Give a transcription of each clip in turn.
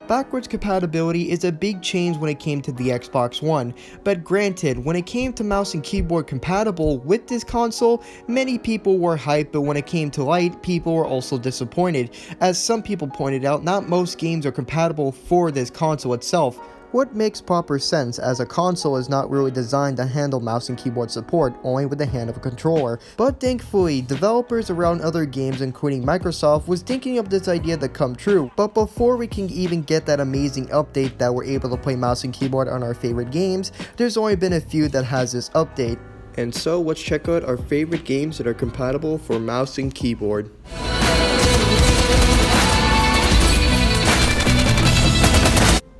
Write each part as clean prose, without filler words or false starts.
Backwards compatibility is a big change when it came to the Xbox One, but granted, when it came to mouse and keyboard compatible with this console, many people were hyped, but when it came to light, people were also disappointed. As some people pointed out, not most games are compatible for this console itself. What makes proper sense, as a console is not really designed to handle mouse and keyboard support, only with the hand of a controller. But thankfully, developers around other games, including Microsoft, was thinking of this idea to come true. But before we can even get that amazing update that we're able to play mouse and keyboard on our favorite games, there's only been a few that has this update. And so let's check out our favorite games that are compatible for mouse and keyboard.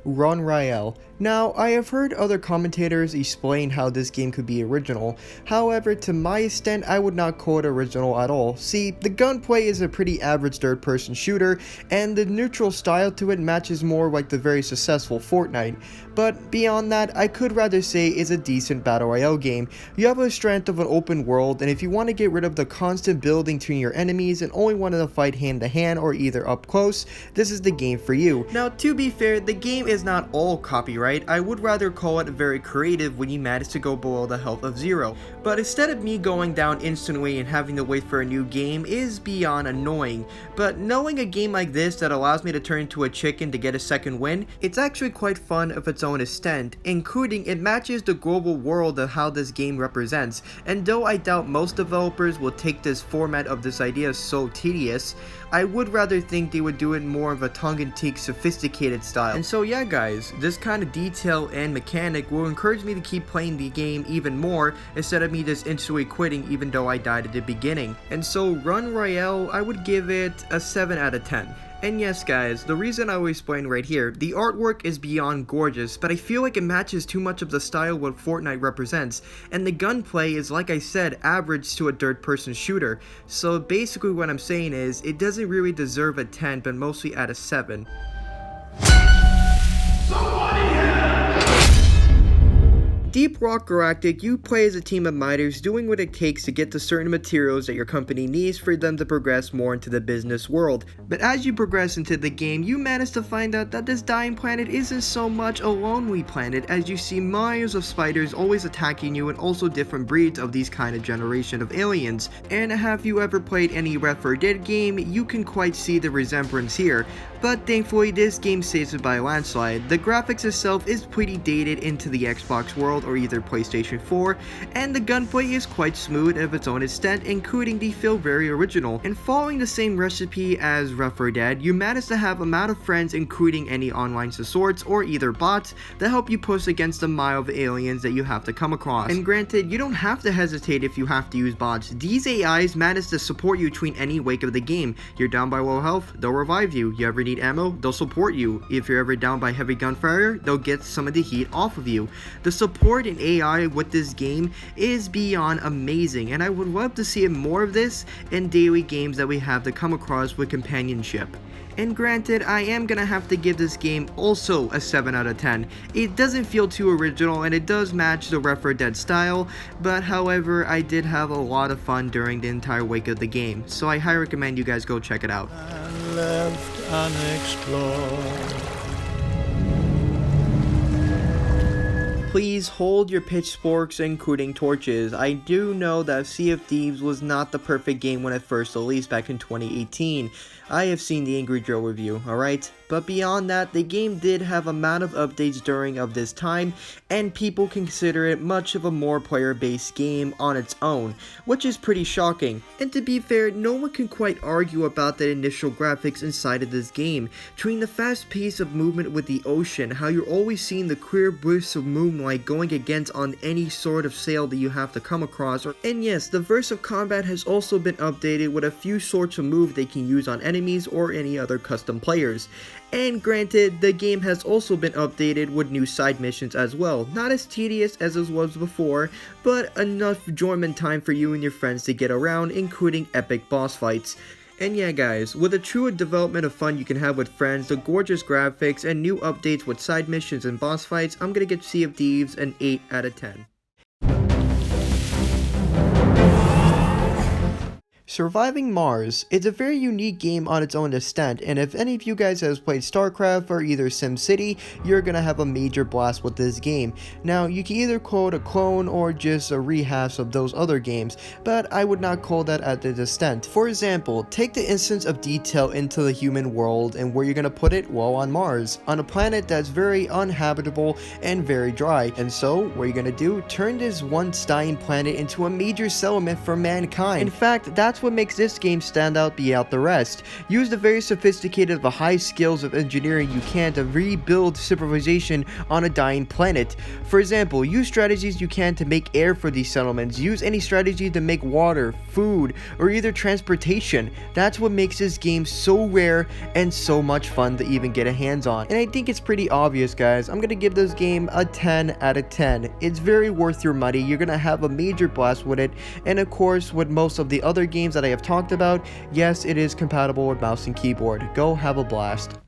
Run Royale. Now, I have heard other commentators explain how this game could be original. However, to my extent, I would not call it original at all. See, the gunplay is a pretty average third-person shooter, and the neutral style to it matches more like the very successful Fortnite. But beyond that, I could rather say it's a decent battle royale game. You have the strength of an open world, and if you want to get rid of the constant building between your enemies and only want to fight hand to hand or either up close, this is the game for you. Now, to be fair, the game is not all copyright. I would rather call it very creative when you manage to go below the health of 0. But instead of me going down instantly and having to wait for a new game is beyond annoying. But knowing a game like this that allows me to turn into a chicken to get a second win, it's actually quite fun of its own extent, including it matches the global world of how this game represents. And though I doubt most developers will take this format of this idea so tedious, I would rather think they would do it more of a tongue-in-cheek, sophisticated style. And so yeah guys, this kind of detail and mechanic will encourage me to keep playing the game even more instead of me just instantly quitting even though I died at the beginning. And so Run Royale, I would give it a 7 out of 10. And yes guys, the reason I will explain right here, the artwork is beyond gorgeous, but I feel like it matches too much of the style what Fortnite represents, and the gunplay is, like I said, average to a third-person shooter. So basically what I'm saying is, it doesn't really deserve a 10, but mostly at a 7. Deep Rock Galactic, you play as a team of miners doing what it takes to get the certain materials that your company needs for them to progress more into the business world. But as you progress into the game, you manage to find out that this dying planet isn't so much a lonely planet, as you see millions of spiders always attacking you and also different breeds of these kind of generation of aliens. And have you ever played any Left 4 Dead game, you can quite see the resemblance here. But thankfully this game saves it by a landslide. The graphics itself is pretty dated into the Xbox world or either PlayStation 4, and the gunplay is quite smooth of its own extent, including the feel very original. And following the same recipe as Left 4 Dead, you manage to have a amount of friends, including any online sorts or either bots, that help you push against the mile of aliens that you have to come across. And granted, you don't have to hesitate if you have to use bots. These AIs manage to support you between any wake of the game. You're down by low health, they'll revive you. You ever need ammo, they'll support you. If you're ever down by heavy gunfire, they'll get some of the heat off of you. The support in AI with this game is beyond amazing, and I would love to see more of this in daily games that we have to come across with companionship. And granted, I am gonna have to give this game also a 7 out of 10. It doesn't feel too original and it does match the Left 4 Dead style, but however, I did have a lot of fun during the entire wake of the game, so I highly recommend you guys go check it out. Left unexplored. Please hold your pitchforks, including torches. I do know that Sea of Thieves was not the perfect game when it first released back in 2018. I have seen the Angry Joe review, alright? But beyond that, the game did have amount of updates during of this time, and people consider it much of a more player-based game on its own, which is pretty shocking. And to be fair, no one can quite argue about the initial graphics inside of this game. Between the fast pace of movement with the ocean, how you're always seeing the clear bursts of moonlight going against on any sort of sail that you have to come across, and yes, the verse of combat has also been updated with a few sorts of moves they can use on enemies or any other custom players. And granted, the game has also been updated with new side missions as well. Not as tedious as it was before, but enough enjoyment time for you and your friends to get around, including epic boss fights. And yeah guys, with a true development of fun you can have with friends, the gorgeous graphics, and new updates with side missions and boss fights, I'm gonna give Sea of Thieves an 8 out of 10. Surviving Mars. It's a very unique game on its own extent, and if any of you guys has played StarCraft or either SimCity, you're gonna have a major blast with this game. Now, you can either call it a clone or just a rehash of those other games, but I would not call that at this extent. For example, take the instance of detail into the human world, and where you're gonna put it? Well, on Mars, on a planet that's very uninhabitable and very dry. And so, what you're gonna do? Turn this once dying planet into a major settlement for mankind. In fact, that's what makes this game stand out beyond the rest. Use the very sophisticated but high skills of engineering you can to rebuild civilization on a dying planet. For example, use strategies you can to make air for these settlements. Use any strategy to make water, food, or either transportation. That's what makes this game so rare and so much fun to even get a hands on. And I think it's pretty obvious, guys. I'm gonna give this game a 10 out of 10. It's very worth your money. You're gonna have a major blast with it, and of course, with most of the other games that I have talked about, yes, it is compatible with mouse and keyboard. Go have a blast.